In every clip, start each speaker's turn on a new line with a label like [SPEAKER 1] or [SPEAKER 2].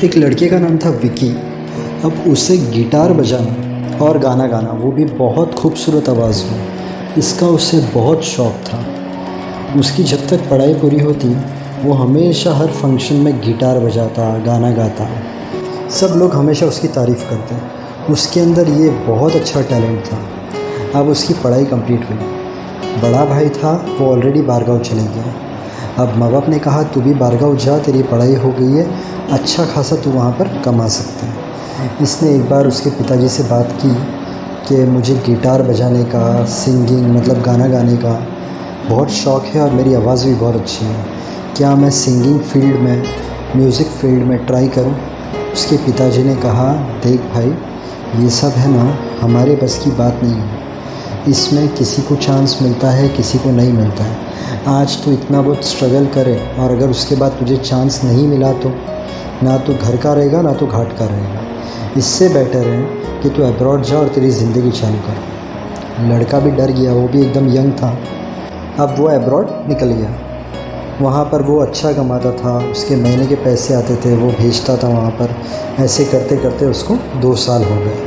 [SPEAKER 1] एक लड़के का नाम था विकी। अब उसे गिटार बजाना और गाना गाना, वो भी बहुत खूबसूरत आवाज़ में, इसका उसे बहुत शौक़ था। उसकी जब तक पढ़ाई पूरी होती, वो हमेशा हर फंक्शन में गिटार बजाता, गाना गाता। सब लोग हमेशा उसकी तारीफ़ करते। उसके अंदर ये बहुत अच्छा टैलेंट था। अब उसकी पढ़ाई कंप्लीट हुई। बड़ा भाई था, वो ऑलरेडी बारगांव चले गया। अब माँ बाप ने कहा तू भी बारगांव जा, तेरी पढ़ाई हो गई है, अच्छा खासा तू वहाँ पर कमा सकता है। इसने एक बार उसके पिताजी से बात की कि मुझे गिटार बजाने का, सिंगिंग मतलब गाना गाने का बहुत शौक़ है और मेरी आवाज़ भी बहुत अच्छी है, क्या मैं सिंगिंग फील्ड में, म्यूज़िक फील्ड में ट्राई करूं? उसके पिताजी ने कहा देख भाई, ये सब है ना हमारे बस की बात नहीं है। इसमें किसी को चांस मिलता है, किसी को नहीं मिलता है। आज तो इतना बहुत स्ट्रगल करे और अगर उसके बाद तुझे चांस नहीं मिला तो ना तो घर का रहेगा ना तो घाट का रहेगा। इससे बेटर है कि तू अब्रॉड जा और तेरी ज़िंदगी चालू कर। लड़का भी डर गया, वो भी एकदम यंग था। अब वो अब्रॉड निकल गया। वहाँ पर वो अच्छा कमाता था, उसके महीने के पैसे आते थे, वो भेजता था वहाँ पर। ऐसे करते करते उसको 2 साल हो गए।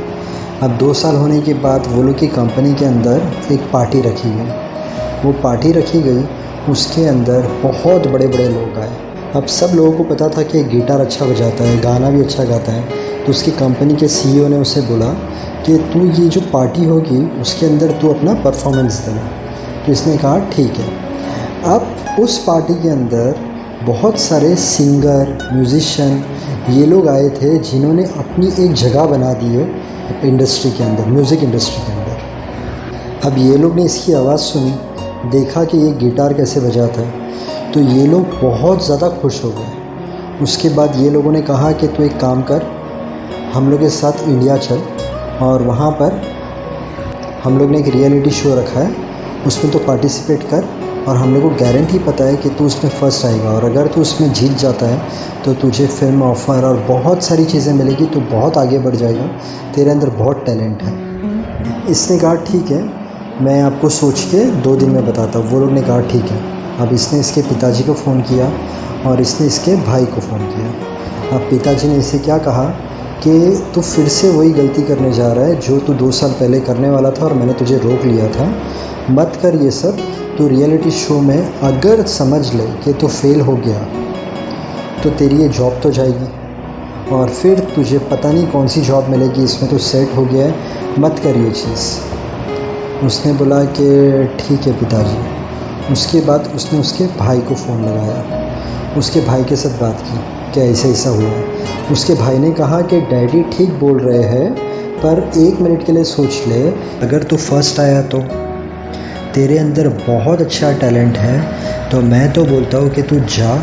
[SPEAKER 1] अब 2 साल होने के बाद वो लोग की कंपनी के अंदर एक पार्टी रखी गई। वो पार्टी रखी गई, उसके अंदर बहुत बड़े बड़े लोग आए। अब सब लोगों को पता था कि गिटार अच्छा बजाता है, गाना भी अच्छा गाता है। तो उसकी कंपनी के सीईओ ने उसे बोला कि तू ये जो पार्टी होगी उसके अंदर तू अपना परफॉर्मेंस देना। तो इसने कहा ठीक है। अब उस पार्टी के अंदर बहुत सारे सिंगर, म्यूज़िशियन ये लोग आए थे जिन्होंने अपनी एक जगह बना दी है इंडस्ट्री के अंदर, म्यूज़िक इंडस्ट्री के अंदर। अब ये लोग ने इसकी आवाज़ सुनी, देखा कि ये गिटार कैसे बजाता है, तो ये लोग बहुत ज़्यादा खुश हो गए। उसके बाद ये लोगों ने कहा कि तू एक काम कर, हम लोग के साथ इंडिया चल और वहाँ पर हम लोग ने एक रियलिटी शो रखा है, उसमें तो पार्टिसिपेट कर और हम लोग को गारंटी पता है कि तू उसमें फ़र्स्ट आएगा और अगर तू उसमें जीत जाता है तो तुझे फिल्म ऑफ़र और बहुत सारी चीज़ें मिलेगी, तू बहुत आगे बढ़ जाएगा, तेरे अंदर बहुत टैलेंट है। इसने कहा ठीक है, मैं आपको सोच के 2 दिन में बताता हूँ। वो लोग ने कहा ठीक है। अब इसने इसके पिताजी को फ़ोन किया और इसने इसके भाई को फ़ोन किया। अब पिताजी ने इसे क्या कहा कि तू फिर से वही गलती करने जा रहा है जो तू 2 साल पहले करने वाला था और मैंने तुझे रोक लिया था, मत कर ये सब। तो रियलिटी शो में अगर समझ ले कि तू फेल हो गया तो तेरी ये जॉब तो जाएगी और फिर तुझे पता नहीं कौन सी जॉब मिलेगी, इसमें तो सेट हो गया है, मत कर ये चीज़। उसने बोला कि ठीक है पिताजी। उसके बाद उसने उसके भाई को फ़ोन लगाया, उसके भाई के साथ बात की कि ऐसा ऐसा हुआ है। उसके भाई ने कहा कि डैडी ठीक बोल रहे हैं, पर 1 मिनट के लिए सोच ले, अगर तू फर्स्ट आया तो तेरे अंदर बहुत अच्छा टैलेंट है, तो मैं तो बोलता हूँ कि तू जा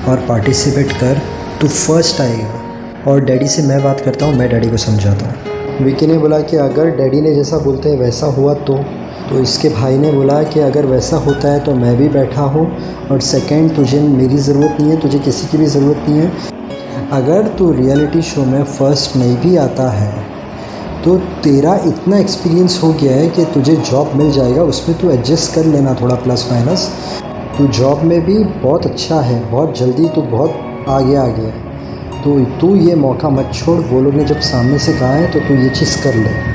[SPEAKER 1] और पार्टिसिपेट कर, तू फर्स्ट आएगा। और डैडी से मैं बात करता हूँ, मैं डैडी को समझाता हूँ। विकी ने बोला कि अगर डैडी ने जैसा बोलते हैं वैसा हुआ तो इसके भाई ने बोला कि अगर वैसा होता है तो मैं भी बैठा हूँ और सेकंड तुझे मेरी ज़रूरत नहीं है, तुझे किसी की भी ज़रूरत नहीं है। अगर तू रियलिटी शो में फ़र्स्ट नहीं भी आता है तो तेरा इतना एक्सपीरियंस हो गया है कि तुझे जॉब मिल जाएगा, उसमें तू एडजस्ट कर लेना थोड़ा प्लस माइनस। तू जॉब में भी बहुत अच्छा है, बहुत जल्दी तू बहुत आगे आ गया है, तो तू ये मौका मत छोड़। वो लोग ने जब सामने से कहा है तो तू ये चीज़ कर ले।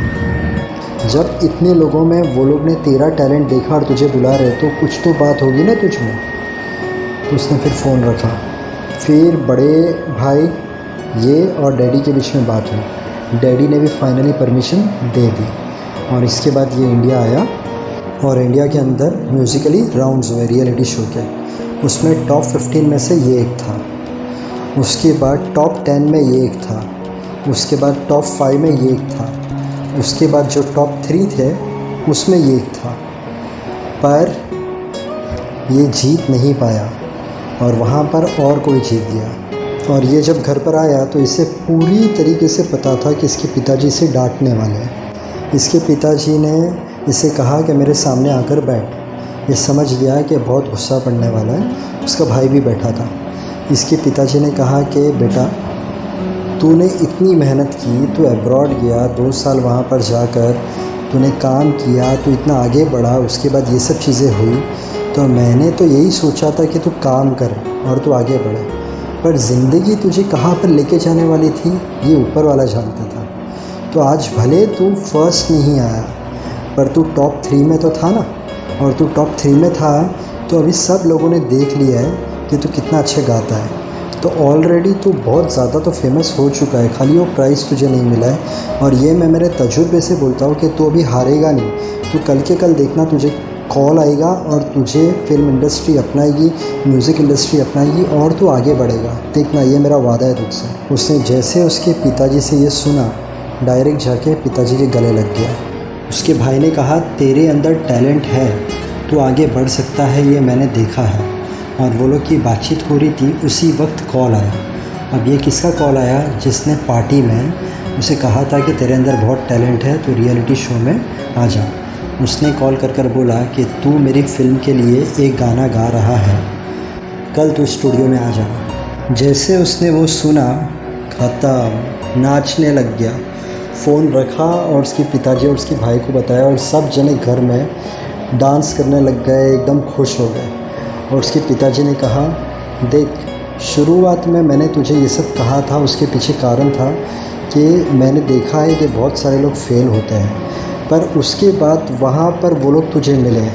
[SPEAKER 1] जब इतने लोगों में वो लोग ने तेरा टैलेंट देखा और तुझे बुला रहे तो कुछ तो बात होगी ना तुझ में। तो उसने फिर फ़ोन रखा। फिर बड़े भाई ये और डैडी के बीच में बात हुई। डैडी ने भी फाइनली परमिशन दे दी और इसके बाद ये इंडिया आया और इंडिया के अंदर म्यूज़िकली राउंड्स हुए रियलिटी शो के। उसमें टॉप 15 में से ये एक था, उसके बाद टॉप 10 में ये एक था, उसके बाद टॉप 5 में ये एक था, उसके बाद जो टॉप 3 थे उसमें ये एक था, पर ये जीत नहीं पाया और वहाँ पर और कोई जीत गया। और ये जब घर पर आया तो इसे पूरी तरीके से पता था कि इसके पिताजी इसे डांटने वाले हैं। इसके पिताजी ने इसे कहा कि मेरे सामने आकर बैठ। ये समझ गया कि बहुत गुस्सा पड़ने वाला है। उसका भाई भी बैठा था। इसके पिताजी ने कहा कि बेटा, तूने इतनी मेहनत की, तू अब्रॉड गया, 2 साल वहाँ पर जाकर तूने काम किया, तू इतना आगे बढ़ा, उसके बाद ये सब चीज़ें हुई, तो मैंने तो यही सोचा था कि तू काम कर और तू आगे बढ़े। पर ज़िंदगी तुझे कहाँ पर लेके जाने वाली थी ये ऊपर वाला जानता था। तो आज भले तू फर्स्ट नहीं आया पर तू टॉप 3 में तो था ना, और तू टॉप 3 में था तो अभी सब लोगों ने देख लिया है कि तू कितना अच्छा गाता है। तो ऑलरेडी तू बहुत ज़्यादा तो फेमस हो चुका है, खाली वो प्राइज़ तुझे नहीं मिला है। और ये मैं मेरे तजुर्बे से बोलता हूँ कि तू अभी हारेगा नहीं। तू कल के कल देखना, तुझे कॉल आएगा और तुझे फिल्म इंडस्ट्री अपनाएगी, म्यूज़िक इंडस्ट्री अपनाएगी और तू आगे बढ़ेगा। देखना, ये मेरा वादा है तुझसे। उसने जैसे उसके पिताजी से ये सुना, डायरेक्ट जाके पिताजी के गले लग गया। उसके भाई ने कहा, तेरे अंदर टैलेंट है, तू आगे बढ़ सकता है, ये मैंने देखा है। और वो लोग की बातचीत हो रही थी, उसी वक्त कॉल आया। अब ये किसका कॉल आया? जिसने पार्टी में उसे कहा था कि तेरे अंदर बहुत टैलेंट है, तो रियलिटी शो में आ जा। उसने कॉल कर बोला कि तू मेरी फ़िल्म के लिए एक गाना गा रहा है, कल तू स्टूडियो में आ जाना। जैसे उसने वो सुना, ख़त्म, नाचने लग गया। फ़ोन रखा और उसके पिताजी और उसके भाई को बताया और सब जने घर में डांस करने लग गए, एकदम खुश हो गए। और उसके पिताजी ने कहा, देख, शुरुआत में मैंने तुझे ये सब कहा था, उसके पीछे कारण था कि मैंने देखा है कि बहुत सारे लोग फेल होते हैं, पर उसके बाद वहाँ पर वो लोग तुझे मिले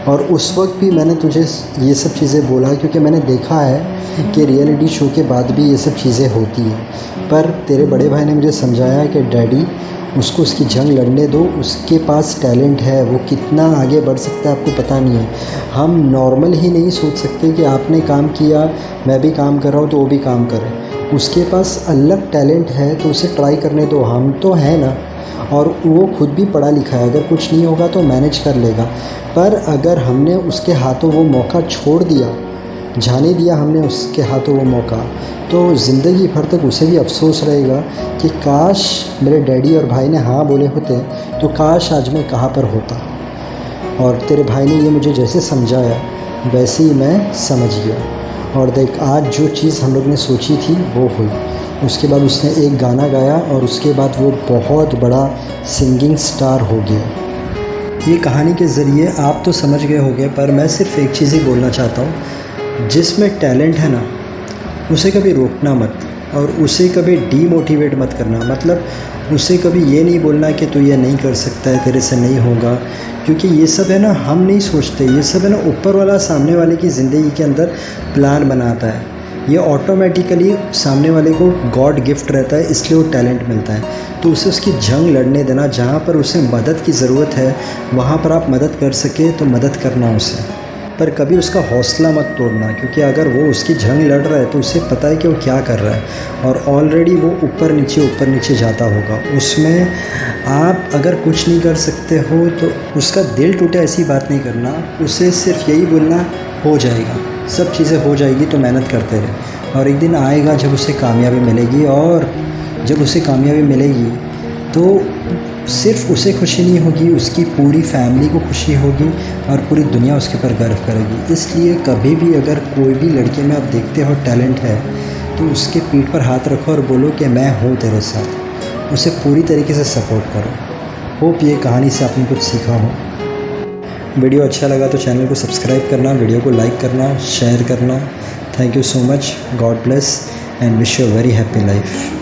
[SPEAKER 1] और उस वक्त भी मैंने तुझे ये सब चीज़ें बोला क्योंकि मैंने देखा है कि रियलिटी शो के बाद भी ये सब चीज़ें होती हैं। पर तेरे बड़े भाई ने मुझे समझाया कि डैडी, उसको उसकी जंग लड़ने दो, उसके पास टैलेंट है, वो कितना आगे बढ़ सकता है आपको पता नहीं है। हम नॉर्मल ही नहीं सोच सकते कि आपने काम किया, मैं भी काम कर रहा हूँ तो वो भी काम करे। उसके पास अलग टैलेंट है तो उसे ट्राई करने दो, हम तो हैं ना। और वो खुद भी पढ़ा लिखा है, अगर कुछ नहीं होगा तो मैनेज कर लेगा। पर अगर हमने उसके हाथों वो मौका छोड़ दिया, जाने दिया हमने उसके हाथों वो मौका, तो ज़िंदगी भर तक उसे भी अफसोस रहेगा कि काश मेरे डैडी और भाई ने हाँ बोले होते तो काश आज मैं कहाँ पर होता। और तेरे भाई ने ये मुझे जैसे समझाया वैसे ही मैं समझ गया। और देख, आज जो चीज़ हम लोग ने सोची थी वो हुई। उसके बाद उसने एक गाना गाया और उसके बाद वो बहुत बड़ा सिंगिंग स्टार हो गया। ये कहानी के ज़रिए आप तो समझ गए होंगे, पर मैं सिर्फ एक चीज़ ही बोलना चाहता हूँ, जिसमें टैलेंट है ना, उसे कभी रोकना मत और उसे कभी डीमोटिवेट मत करना। मतलब उसे कभी ये नहीं बोलना कि तू ये नहीं कर सकता है, तेरे से नहीं होगा, क्योंकि ये सब है ना, हम नहीं सोचते, ये सब है ना ऊपर वाला सामने वाले की ज़िंदगी के अंदर प्लान बनाता है। ये ऑटोमेटिकली सामने वाले को गॉड गिफ्ट रहता है, इसलिए वो टैलेंट मिलता है। तो उसे उसकी जंग लड़ने देना, जहाँ पर उसे मदद की ज़रूरत है वहाँ पर आप मदद कर सके तो मदद करना उसे, पर कभी उसका हौसला मत तोड़ना, क्योंकि अगर वो उसकी जंग लड़ रहा है तो उसे पता है कि वो क्या कर रहा है और ऑलरेडी वो ऊपर नीचे जाता होगा। उसमें आप अगर कुछ नहीं कर सकते हो तो उसका दिल टूटे ऐसी बात नहीं करना, उसे सिर्फ यही बोलना, हो जाएगा, सब चीज़ें हो जाएगी, तो मेहनत करते रहे और एक दिन आएगा जब उसे कामयाबी मिलेगी। और जब उसे कामयाबी मिलेगी तो सिर्फ उसे खुशी नहीं होगी, उसकी पूरी फैमिली को खुशी होगी और पूरी दुनिया उसके ऊपर गर्व करेगी। इसलिए कभी भी अगर कोई भी लड़के में आप देखते हो टैलेंट है तो उसके पीठ पर हाथ रखो और बोलो कि मैं हूँ तेरे साथ, उसे पूरी तरीके से सपोर्ट करो। होप ये कहानी से आपने कुछ सीखा हो। वीडियो अच्छा लगा तो चैनल को सब्सक्राइब करना, वीडियो को लाइक करना, शेयर करना। Thank you so much, God bless and wish you a very happy life.